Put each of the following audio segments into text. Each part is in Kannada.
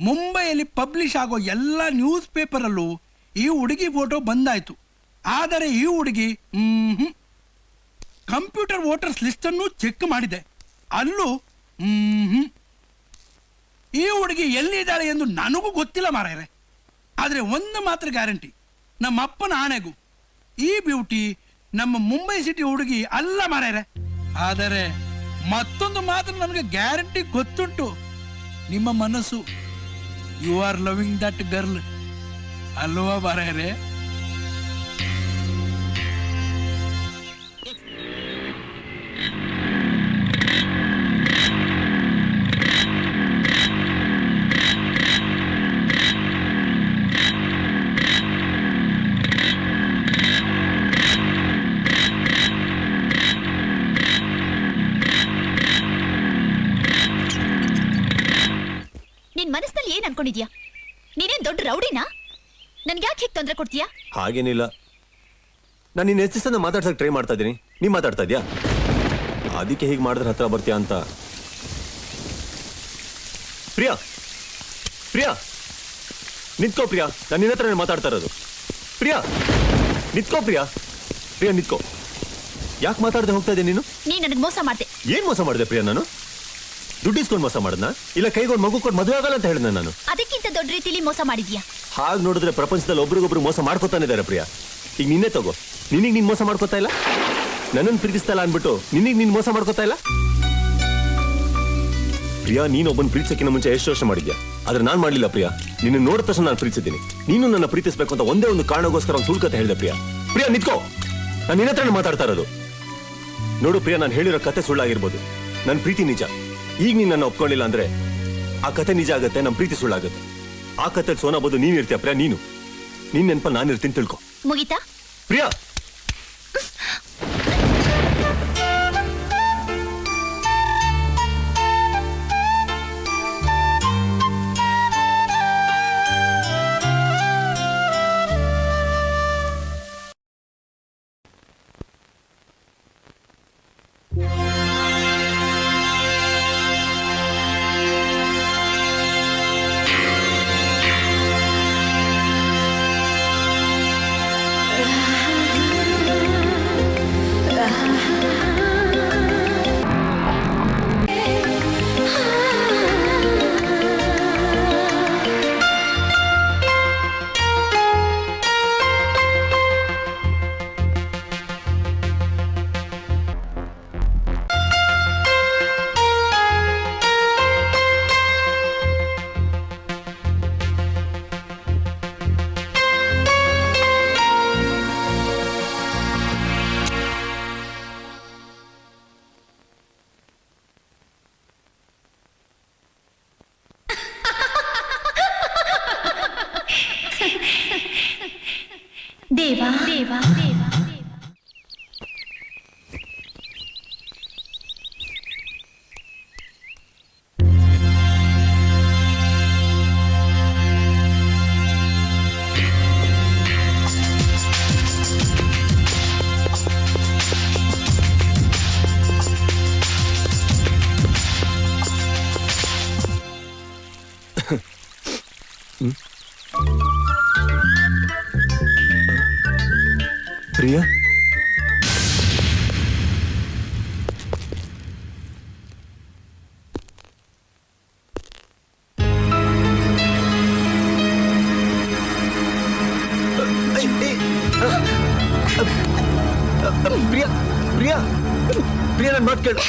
ಮುಂಬೈಯಲ್ಲಿ ಪಬ್ಲಿಷ್ ಆಗೋ ಎಲ್ಲ ನ್ಯೂಸ್ ಪೇಪರಲ್ಲೂ ಈ ಹುಡುಗಿ ಫೋಟೋ ಬಂದಾಯ್ತು. ಆದರೆ ಈ ಹುಡುಗಿ ಕಂಪ್ಯೂಟರ್ ವೋಟರ್ಸ್ ಲಿಸ್ಟ್ ಅನ್ನು ಚೆಕ್ ಮಾಡಿದೆ, ಅಲ್ಲೂ ಈ ಹುಡುಗಿ ಎಲ್ಲಿದ್ದಾಳೆ ಎಂದು ನನಗೂ ಗೊತ್ತಿಲ್ಲ ಮಾರಾಯರೆ. ಆದರೆ ಒಂದು ಮಾತ್ರ ಗ್ಯಾರಂಟಿ, ನಮ್ಮ ಅಪ್ಪನ ಆಣೆಗೂ ಈ ಬ್ಯೂಟಿ ನಮ್ಮ ಮುಂಬೈ ಸಿಟಿ ಹುಡುಗಿ ಅಲ್ಲ ಮಾರಾಯರೆ. ಆದರೆ ಮತ್ತೊಂದು ಮಾತ್ರ ನನಗೆ ಗ್ಯಾರಂಟಿ ಗೊತ್ತುಂಟು, ನಿಮ್ಮ ಮನಸ್ಸು. You are loving that girl ಅಲ್ವಾ ಮಾರಾಯರೆ? ನಿನ್ ಮನಸ್ಸಿನಲ್ಲಿ ಏನ್ ಅನ್ಕೊಂಡಿದ್ಯಾ? ನೀನೇನ್ ದೊಡ್ಡ ರೌಡಿನಾ? ನನ್ಗೆ ಯಾಕೆ ಹೀಗೆ ತೊಂದರೆ ಕೊಡ್ತೀಯಾ? ಹಾಗೇನಿಲ್ಲ, ನಾನು ನಿನ್ನ ಹೆಚ್ಚಿಸನ್ನ ಮಾತಾಡ್ಸಕ್ ಟ್ರೈ ಮಾಡ್ತಾ ಇದ್ದೀನಿ, ನೀನ್ ಮಾತಾಡ್ತಾ ಇದ್ಯಾ? ಅದಕ್ಕೆ ಹೀಗೆ ಮಾಡಿದ್ರೆ ಹತ್ರ ಬರ್ತೀಯಾ ಅಂತ. ಪ್ರಿಯಾ ಪ್ರಿಯಾ ನಿಂತ್ಕೋ ಪ್ರಿಯಾ, ನಾನು ನಿನ್ನ ಹತ್ರ ಮಾತಾಡ್ತಾ ಇರೋದು. ಪ್ರಿಯಾ ನಿಂತ್ಕೋ, ಪ್ರಿಯಾ ಪ್ರಿಯಾ ನಿಂತ್ಕೋ. ಯಾಕೆ ಮಾತಾಡದೆ ಹೋಗ್ತಾ ಇದ್ದೆ ನೀನು? ನೀ ನನಗೆ ಮೋಸ ಮಾಡ್ದೆ. ಏನ್ ಮೋಸ ಮಾಡಿದೆ ಪ್ರಿಯಾ? ನಾನು ದುಡ್ಡು ಇಸ್ಕೊಂಡು ಮೋಸ ಮಾಡದ್ನ, ಇಲ್ಲ ಕೈಗೊಂಡು ಮಗು ಕೊಟ್ಟು ಮದುವೆ ಆಗಲ್ಲ ಅಂತ ಹೇಳಿದ್ನ ನಾನು? ಅದಕ್ಕಿಂತ ದೊಡ್ಡ ರೀತಿಲಿ ಮೋಸ ಮಾಡಿದ್ಯಾ? ಹಾಗೆ ನೋಡಿದ್ರೆ ಪ್ರಪಂಚದಲ್ಲಿ ಒಬ್ರಿಗೊಬ್ರು ಮೋಸ ಮಾಡ್ಕೊತಾನೆ ಇದ್ದಾರೆ ಪ್ರಿಯಾ. ಈಗ ನಿನ್ನೆ ತಗೋ, ನಿನಗೆ ನೀನ್ ಮೋಸ ಮಾಡ್ಕೊತಾ ಇಲ್ಲ, ನನ್ನನ್ನು ಪ್ರೀತಿಸ್ತಾ ಇಲ್ಲ ಅನ್ಬಿಟ್ಟು ನಿನಗೆ ನೀನ್ ಮೋಸ ಮಾಡ್ಕೊತಾ ಇಲ್ಲ. ಪ್ರಿಯಾ, ನೀನೊಬ್ಬನ ಪ್ರೀತಿಸಕ್ಕಿಂತ ಮುಂಚೆ ಎಷ್ಟು ವರ್ಷ ಮಾಡಿದ್ಯಾ, ಆದ್ರೆ ನಾನ್ ಮಾಡ್ಲಿಲ್ಲ ಪ್ರಿಯಾ. ನಿನ್ನ ನೋಡಿದ ತಕ್ಷಣ ನಾನು ಪ್ರೀತಿಸಿದ್ದೀನಿ. ನೀನು ನನ್ನ ಪ್ರೀತಿಸ್ಬೇಕು ಅಂತ ಒಂದೇ ಒಂದು ಕಾರಣಗೋಸ್ಕರ ಒಂದು ಸುಳ್ಕತೆ ಹೇಳಿದೆ ಪ್ರಿಯಾ. ಪ್ರಿಯಾ ನಿತ್ಕೋ, ನಾನು ನಿನ್ನ ಹತ್ರನೇ ಮಾತಾಡ್ತಾ ಇರೋದು. ನೋಡು ಪ್ರಿಯಾ, ನಾನು ಹೇಳಿರೋ ಕತೆ ಸುಳ್ಳಾಗಿರ್ಬೋದು, ನನ್ನ ಪ್ರೀತಿ ನಿಜ. ಈಗ ನೀನ್ ನನ್ನ ಒಪ್ಕೊಂಡಿಲ್ಲ ಅಂದ್ರೆ ಆ ಕತೆ ನಿಜ ಆಗತ್ತೆ, ನಮ್ಮ ಪ್ರೀತಿ ಸುಳ್ಳಾಗತ್ತೆ. ಆ ಕತೆ ಸೋನಾ ಬೋದು ನೀನ್ ಇರ್ತೀಯ ಪ್ರಿಯಾ. ನೀನು ನಿನ್ ನೆನಪಲ್ಲಿ ನಾನು ಇರ್ತೀನಿ, ತಿಳ್ಕೊ. ಮುಗಿತಾ ಪ್ರಿಯಾ? ದೇವಾ ದೇವಾ ದೇವಾ ಪ್ರಿಯಾ, ಪ್ರಿಯಾ ಪ್ರಿಯಾ ಪ್ರಿಯಾ ನನ್ನ ಮಾತು ಕೇಳು.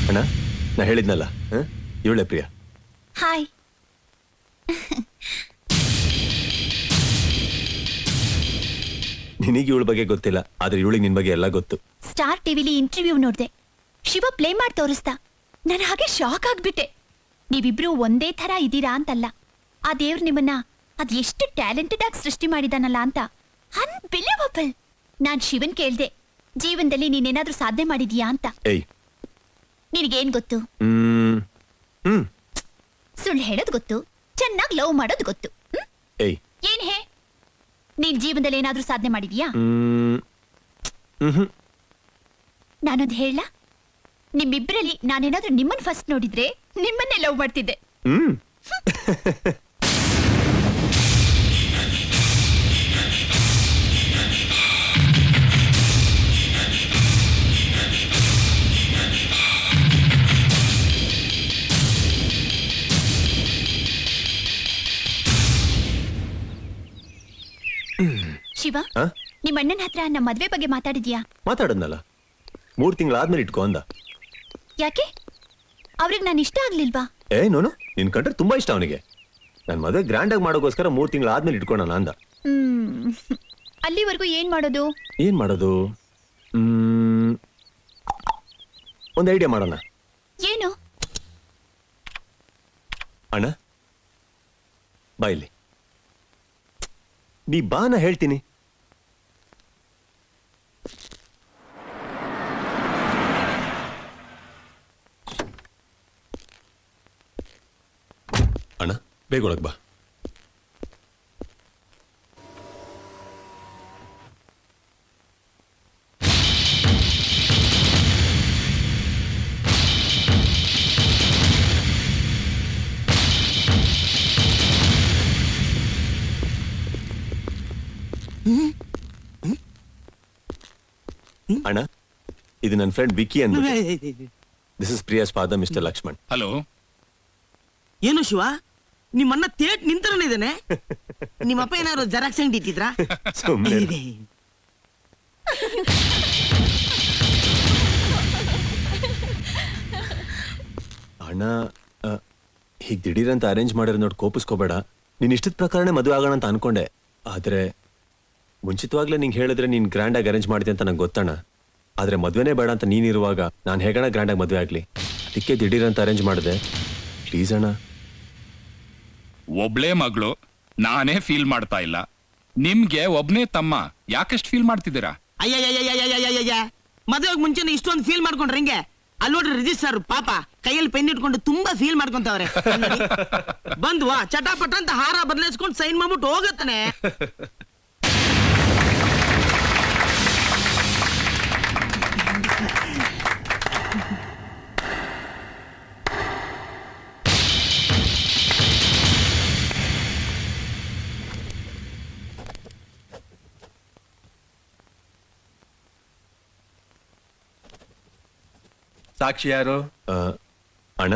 ಅಣ್ಣ, ನಾ ಹೇಳಿದ್ನಲ್ಲ, ಇವಳೆ ಪ್ರಿಯಾ. ಹಾಯ್. ನಿನಗೆ ಇವಳ ಬಗ್ಗೆ ಗೊತ್ತಿಲ್ಲ, ಆದ್ರೆ ಇವಳಿಗೆ ನಿನ್ ಬಗ್ಗೆ ಎಲ್ಲ ಗೊತ್ತು. ಸ್ಟಾರ್ ಟಿವಿಲಿ ಇಂಟರ್ವ್ಯೂ ನೋಡ್ದೆ. ಶಿವ ಪ್ಲೇ ಮಾಡಿ ತೋರಿಸ್ದ. ನಾನು ಹಾಗೆ ಶಾಕ್ ಆಗ್ಬಿಟ್ಟೆ. ನೀವಿಬ್ರು ಒಂದೇ ತರ ಇದ್ದೀರಾ ಅಂತಲ್ಲ, ಆ ದೇವ್ರು ನಿಮ್ಮನ್ನ ಅದ್ ಎಷ್ಟು ಟ್ಯಾಲೆಂಟೆಡ್ ಆಗಿ ಸೃಷ್ಟಿ ಮಾಡಿದಾನಲ್ಲ ಅಂತ. ಅನ್ಬಿಲಿವಬಲ್. ನಾನ್ ಶಿವನ್ ಕೇಳ್ದೆ, ಜೀವನದಲ್ಲಿ ನೀನೇನಾದ್ರೂ ಸಾಧನೆ ಮಾಡಿದ್ಯಾ ಅಂತ. ಏಯ್, ನಿನಗೇನ್ ಗೊತ್ತು? ಸುಳ್ಳು ಹೇಳೋದ್ ಗೊತ್ತು, ಚೆನ್ನಾಗಿ ಲವ್ ಮಾಡೋದ್ ಗೊತ್ತು. ಏಯ್, ಏನ್ ಹೇ, ನೀನ್ ಜೀವನದಲ್ಲಿ ಏನಾದ್ರೂ ಸಾಧನೆ ಮಾಡಿದ್ಯಾ? ನಾನೊಂದು ಹೇಳ, ನಿಮ್ಮಿಬ್ಬರಲ್ಲಿ ನಾನೇನಾದ್ರೂ ನಿಮ್ಮನ್ ಫಸ್ಟ್ ನೋಡಿದ್ರೆ ನಿಮ್ಮನ್ನೇ ಲವ್ ಮಾಡ್ತಿದ್ದೆ. ಶಿವ, ನಿಮ್ಮ ಅಣ್ಣನ ಹತ್ರ ನಮ್ಮ ಮದ್ವೆ ಬಗ್ಗೆ ಮಾತಾಡಿದ್ಯಾ? ಮಾತಾಡದ್ನಲ್ಲ, 3 ತಿಂಗಳಾದ್ಮೇಲೆ ಇಟ್ಕೋ ಅಂದ. ಯಾಕೆ? ಅವ್ರಿಗೆ ನಾನು ಇಷ್ಟ ಆಗ್ಲಿಲ್ವಾ? ನೋನು, ನಿನ್ ಕಂಡ್ರೆ ತುಂಬಾ ಇಷ್ಟ ಅವನಿಗೆ. ನನ್ ಮದ್ವೆ ಗ್ರ್ಯಾಂಡ್ ಆಗಿ ಮಾಡೋಗೋಸ್ಕರ 3 ತಿಂಗಳಾದ್ಮೇಲೆ ಇಟ್ಕೋಣ ಅಂದ. ಅಲ್ಲಿವರೆಗೂ ಏನ್ ಮಾಡೋದು? ಒಂದ್ ಐಡಿಯಾ ಮಾಡೋಣ. ಏನು? ಅಣ್ಣ, ಬಾ ಇಲ್ಲಿ. ನೀ ಬಾನ ಹೇಳ್ತೀನಿ. ಅಣ್ಣ, ಬೇಗ ಒಳಗ್ ಬಾ. ಅಣ್ಣ, ಇದು ನನ್ನ ಫ್ರೆಂಡ್ ವಿಕಿ ಅಂತ. This is Priya's father, mister Lakshman. Hello. ಏನು ಶಿವ, ನಿಮ್ಮನ್ನ ತೇಟ್ ನಿಂತರನೇ ಇದ್ದಾನೆ. ನಿಮ್ಮಪ್ಪ ಏನಾದ್ರು ಜೆರಾಕ್ಸ್ ಅಂಗಡಿ ಇಟ್ಟಿದ್ರಾ? ಸುಮ್ಮನೆ. ಅಣ್ಣ, ಹೀಗ್ ದಿಢೀರಂತ ಅರೇಂಜ್ ಮಾಡಿರೋ ನೋಡಿ ಕೋಪಿಸ್ಕೋಬೇಡ. ನೀನ್ ಇಷ್ಟದ ಪ್ರಕಾರನೇ ಮದುವೆ ಆಗೋಣ ಅಂತ ಅನ್ಕೊಂಡೆ. ಆದ್ರೆ ಮುಂಚಿತವಾಗ್ಲೇ ನಿಂಗೆ ಹೇಳಿದ್ರೆ ನೀನ್ ಗ್ರ್ಯಾಂಡ್ ಆಗಿ ಅರೇಂಜ್ ಮಾಡಿದೆ ಅಂತ ನಂಗೆ ಗೊತ್ತಣ್ಣ. ಆದ್ರೆ ಮದ್ವೆನೇ ಬೇಡ ಅಂತ ನೀನಿರುವಾಗ ನಾನು ಹೇಗಣ ಗ್ರ್ಯಾಂಡ್ ಆಗಿ ಮದ್ವೆ ಆಗ್ಲಿ? ಅದಕ್ಕೆ ದಿಢೀರಂತ ಅರೇಂಜ್ ಮಾಡಿದೆ. ಪ್ಲೀಸ್ ಅಣ್ಣ. ಒಬ್ಳೇ ಮಗಳು, ನಾನೇ ಫೀಲ್ ಮಾಡ್ತಾ ಇಲ್ಲ. ನಿಮ್ಗೆ ಒಬ್ನೇ ತಮ್ಮ, ಯಾಕಷ್ಟು ಫೀಲ್ ಮಾಡ್ತಿದ್ದೀರಾ? ಅಯ್ಯ, ಮದುವೆಗೆ ಮುಂಚೆನೆ ಇಷ್ಟೊಂದು ಫೀಲ್ ಮಾಡ್ಕೊಂಡ್ರೆ ಹಿಂಗೆ? ಅಲ್ಲಿ ನೋಡ್ರಿ ರಿಜಿಸ್ಟರ್ ಪಾಪ ಕೈಯಲ್ಲಿ ಪೆನ್ ಇಟ್ಕೊಂಡು ತುಂಬಾ ಫೀಲ್ ಮಾಡ್ಕೊಂತವ್ರೆ. ಬಂದ್ವಾ ಚಟಾಪಟ ಅಂತ ಹಾರ ಬದಲಾಯಿಸ್ಕೊಂಡು ಸೈನ್ ಮಾಡ್ಬಿಟ್ಟು ಹೋಗತ್ತಾನೆ. ಸಾಕ್ಷಿ ಯಾರು? ಅಣ್ಣ,